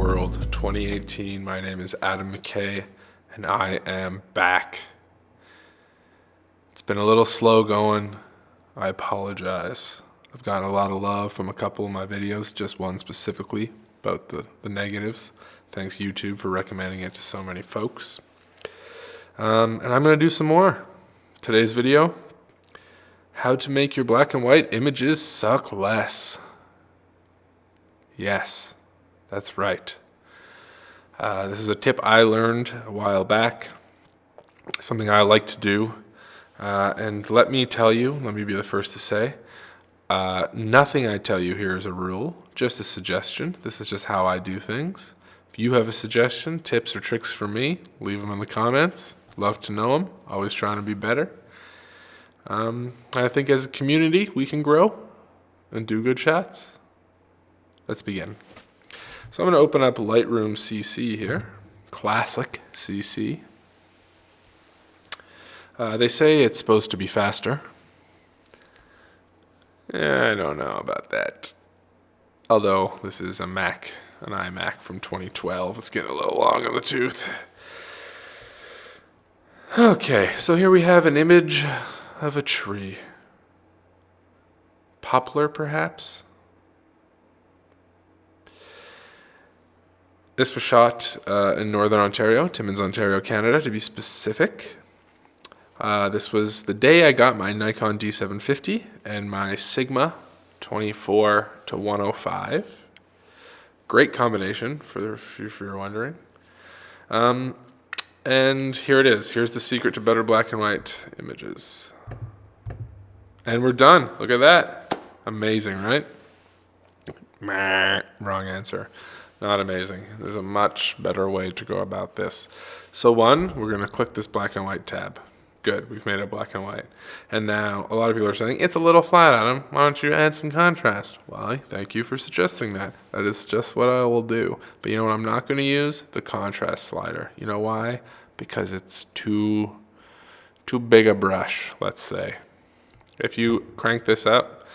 world, 2018. My name is Adam McKay, and I am back. It's been a little slow going. I apologize. I've gotten a lot of love from a couple of my videos, just one specifically about the negatives. Thanks YouTube for recommending it to so many folks. And I'm going to do some more. Today's video, how to make your black and white images suck less. Yes, that's right. This is a tip I learned a while back, something I like to do. And let me tell you, let me be the first to say, nothing I tell you here is a rule, just a suggestion. This is just how I do things. If you have a suggestion, tips or tricks for me, leave them in the comments. Love to know them. Always trying to be better. I think as a community, we can grow and do good shots. Let's begin. So I'm going to open up Lightroom CC here, Classic CC. They say it's supposed to be faster. I don't know about that. Although this is a Mac, an iMac from 2012. It's getting a little long on the tooth. Okay, so here we have an image of a tree. Poplar, perhaps? This was shot in Northern Ontario, Timmins, Ontario, Canada, to be specific. This was the day I got my Nikon D750 and my Sigma 24-105. Great combination, if you're wondering. And here it is. Here's the secret to better black and white images. And we're done. Look at that. Amazing, right? Wrong answer. Not amazing. There's a much better way to go about this. So one, we're going to click this black and white tab. Good, we've made it black and white. And now a lot of people are saying, it's a little flat, Adam. Why don't you add some contrast? Well, thank you for suggesting that. That is just what I will do. But you know what I'm not going to use? The contrast slider. You know why? Because it's too big a brush, let's say. If you crank this up,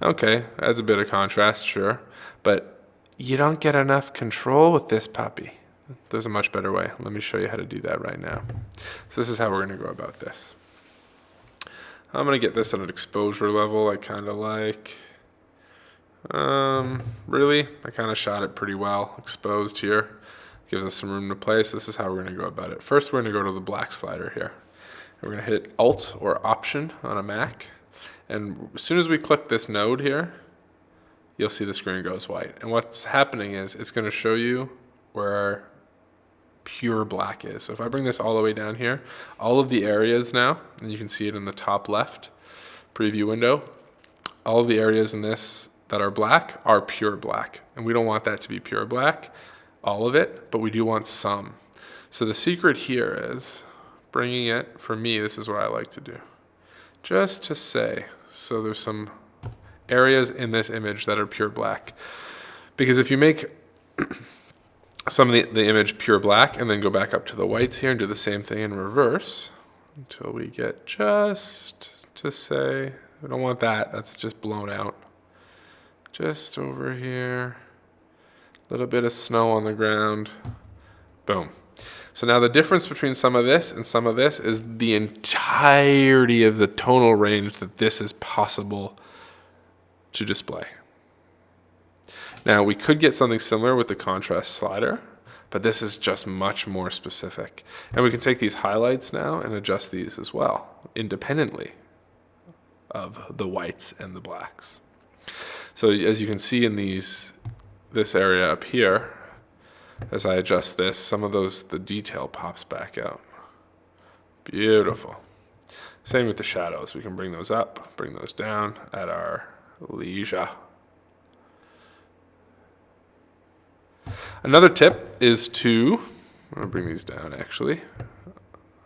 okay, adds a bit of contrast, sure. But you don't get enough control with this puppy. There's a much better way. Let me show you how to do that right now. So this is how we're going to go about this. I'm going to get this at an exposure level I kind of like. Really, I kind of shot it pretty well exposed here. Gives us some room to play. So this is how we're going to go about it. First, we're going to go to the black slider here. And we're going to hit Alt or Option on a Mac. And as soon as we click this node here, you'll see the screen goes white. And what's happening is it's going to show you where our pure black is. So if I bring this all the way down here, all of the areas now, and you can see it in the top left preview window, all of the areas in this that are black are pure black. And we don't want that to be pure black, all of it, but we do want some. So the secret here is bringing it, for me, this is what I like to do. Just to say, so there's some areas in this image that are pure black. Because if you make some of the image pure black and then go back up to the whites here and do the same thing in reverse until we get just to say, we don't want that, that's just blown out. Just over here, a little bit of snow on the ground, boom. So now the difference between some of this and some of this is the entirety of the tonal range that this is possible to display. Now we could get something similar with the contrast slider, but this is just much more specific. And we can take these highlights now and adjust these as well, independently of the whites and the blacks. So as you can see in this area up here, as I adjust this, some of the detail pops back out. Beautiful. Same with the shadows. We can bring those up, bring those down at our leisure. Another tip is I'm going to bring these down actually,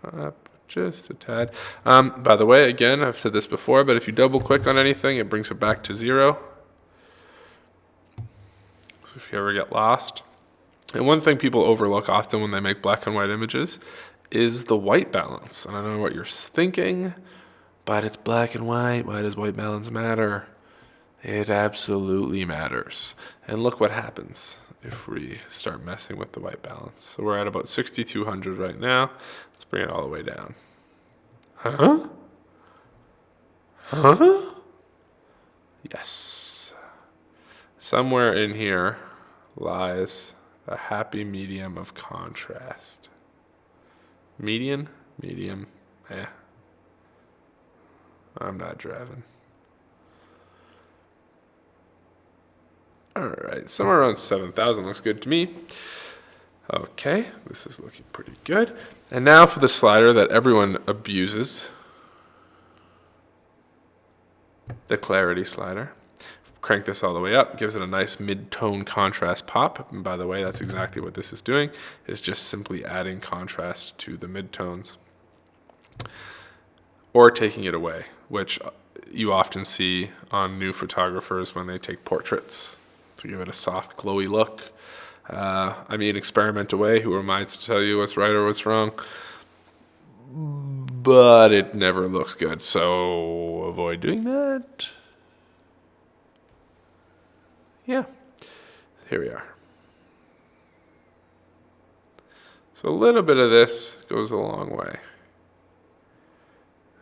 up just a tad. By the way, again, I've said this before, but if you double click on anything, it brings it back to 0. So if you ever get lost. And one thing people overlook often when they make black and white images is the white balance. And I don't know what you're thinking, but it's black and white. Why does white balance matter? It absolutely matters. And look what happens. if we start messing with the white balance. So we're at about 6,200 right now. Let's bring it all the way down. Huh? Huh? Yes. Somewhere in here lies a happy medium of contrast. Medium, I'm not driving. All right, somewhere around 7,000 looks good to me. Okay, this is looking pretty good. And now for the slider that everyone abuses, the clarity slider. Crank this all the way up, gives it a nice mid-tone contrast pop. And by the way, that's exactly what this is doing, is just simply adding contrast to the midtones. Or taking it away, which you often see on new photographers when they take portraits to give it a soft, glowy look. I mean, experiment away. Who am I to tell you what's right or what's wrong? But it never looks good, so avoid doing that. Yeah, here we are. So a little bit of this goes a long way.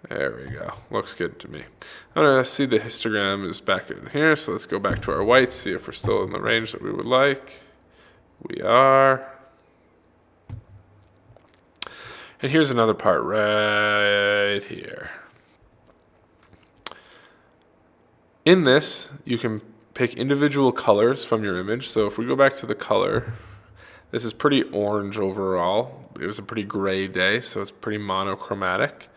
There we go. Looks good to me. I'm going to see the histogram is back in here, so let's go back to our whites, see if we're still in the range that we would like. We are. And here's another part right here. In this, you can pick individual colors from your image. So if we go back to the color, this is pretty orange overall. It was a pretty gray day, so it's pretty monochromatic.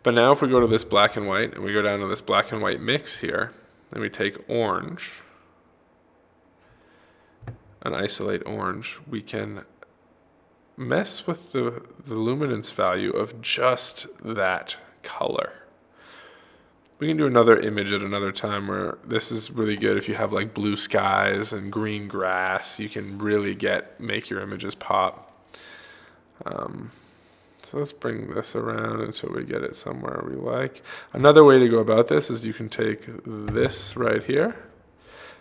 But now if we go to this black and white, and we go down to this black and white mix here, and we take orange, and isolate orange, we can mess with the luminance value of just that color. We can do another image at another time where this is really good if you have like blue skies and green grass. You can really make your images pop. So let's bring this around until we get it somewhere we like. Another way to go about this is you can take this right here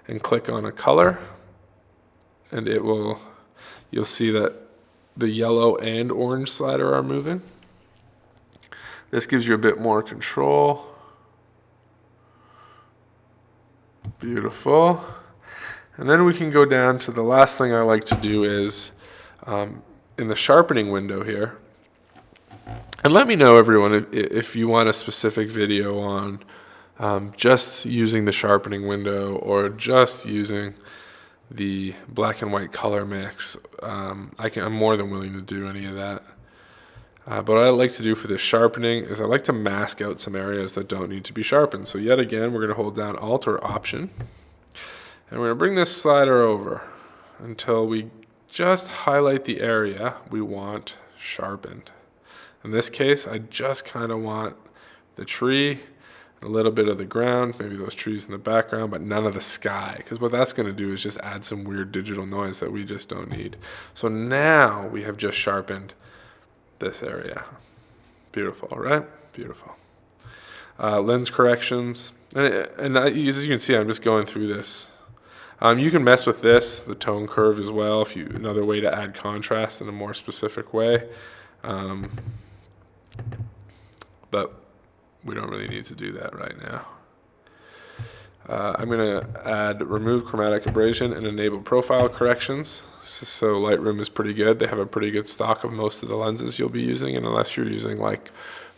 and click on a color, and you'll see that the yellow and orange slider are moving. This gives you a bit more control. Beautiful. And then we can go down to the last thing I like to do is in the sharpening window here. And let me know, everyone, if you want a specific video on just using the sharpening window or just using the black and white color mix. I'm more than willing to do any of that. But what I like to do for this sharpening is I like to mask out some areas that don't need to be sharpened. So yet again, we're going to hold down Alt or Option. And we're going to bring this slider over until we just highlight the area we want sharpened. In this case, I just kind of want the tree, a little bit of the ground, maybe those trees in the background, but none of the sky. Because what that's going to do is just add some weird digital noise that we just don't need. So now we have just sharpened this area. Beautiful, right? Beautiful. Lens corrections. And as you can see, I'm just going through this. You can mess with this, the tone curve as well, another way to add contrast in a more specific way. But we don't really need to do that right now. I'm going to add remove chromatic abrasion and enable profile corrections. So Lightroom is pretty good. They have a pretty good stock of most of the lenses you'll be using, and unless you're using like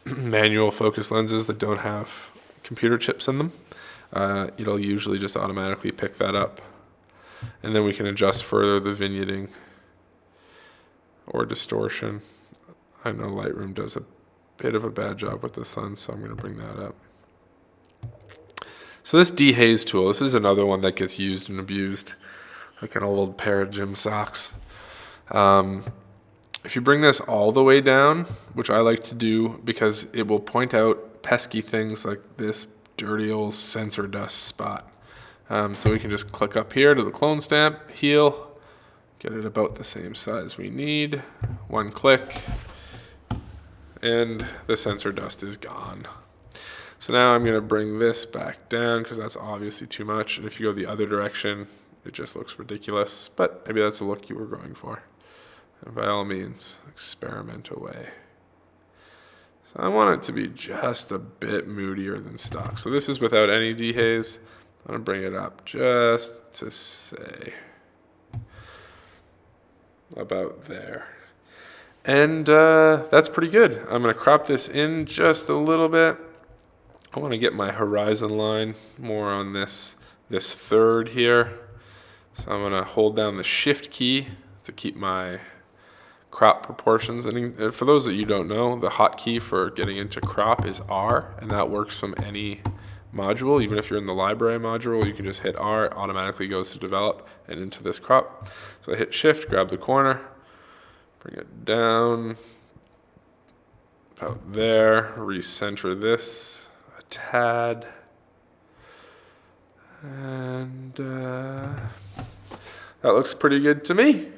manual focus lenses that don't have computer chips in them, it'll usually just automatically pick that up. And then we can adjust further the vignetting or distortion. I know Lightroom does a bit of a bad job with this lens, so I'm going to bring that up. So this dehaze tool, this is another one that gets used and abused, like an old pair of gym socks. If you bring this all the way down, which I like to do because it will point out pesky things like this dirty old sensor dust spot. So we can just click up here to the clone stamp, heal, get it about the same size we need, one click, and the sensor dust is gone. So now I'm going to bring this back down because that's obviously too much. And if you go the other direction, it just looks ridiculous, but maybe that's a look you were going for. And by all means, experiment away. So I want it to be just a bit moodier than stock. So this is without any dehaze. I'm going to bring it up just to say about there. And that's pretty good. I'm going to crop this in just a little bit. I want to get my horizon line more on this third here. So I'm going to hold down the shift key to keep my crop proportions. And for those that you don't know, the hotkey for getting into crop is R, and that works from any module. Even if you're in the library module, you can just hit R, it automatically goes to develop and into this crop. So I hit shift, grab the corner, bring it down about there, recenter this a tad, and that looks pretty good to me.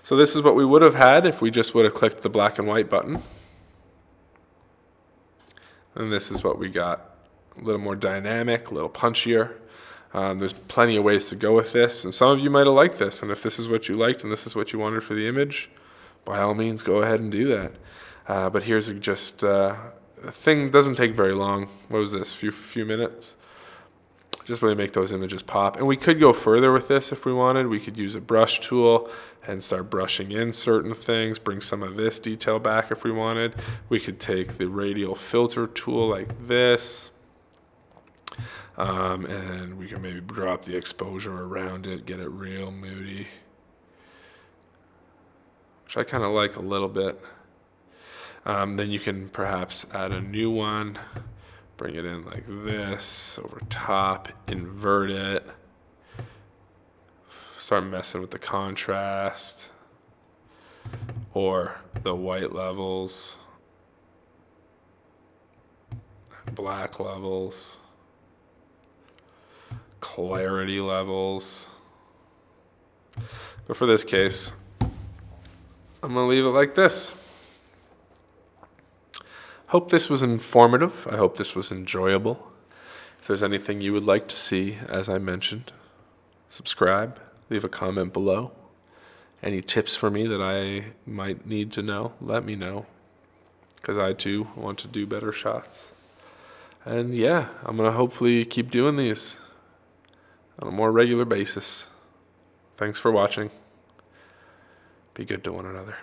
So this is what we would have had if we just would have clicked the black and white button. And this is what we got. A little more dynamic, a little punchier. There's plenty of ways to go with this, and some of you might have liked this, and if this is what you liked and this is what you wanted for the image, by all means go ahead and do that. But here's just a thing, doesn't take very long. What was this, few minutes? Just really make those images pop. And we could go further with this if we wanted. We could use a brush tool and start brushing in certain things, bring some of this detail back if we wanted. We could take the radial filter tool like this, and we can maybe drop the exposure around it, get it real moody, which I kind of like a little bit. Then you can perhaps add a new one. Bring it in like this, over top, invert it, start messing with the contrast or the white levels, black levels, clarity levels. But for this case, I'm gonna leave it like this. Hope this was informative. I hope this was enjoyable. If there's anything you would like to see, as I mentioned, subscribe, leave a comment below. Any tips for me that I might need to know, let me know, because I too want to do better shots. And yeah, I'm going to hopefully keep doing these on a more regular basis. Thanks for watching. Be good to one another.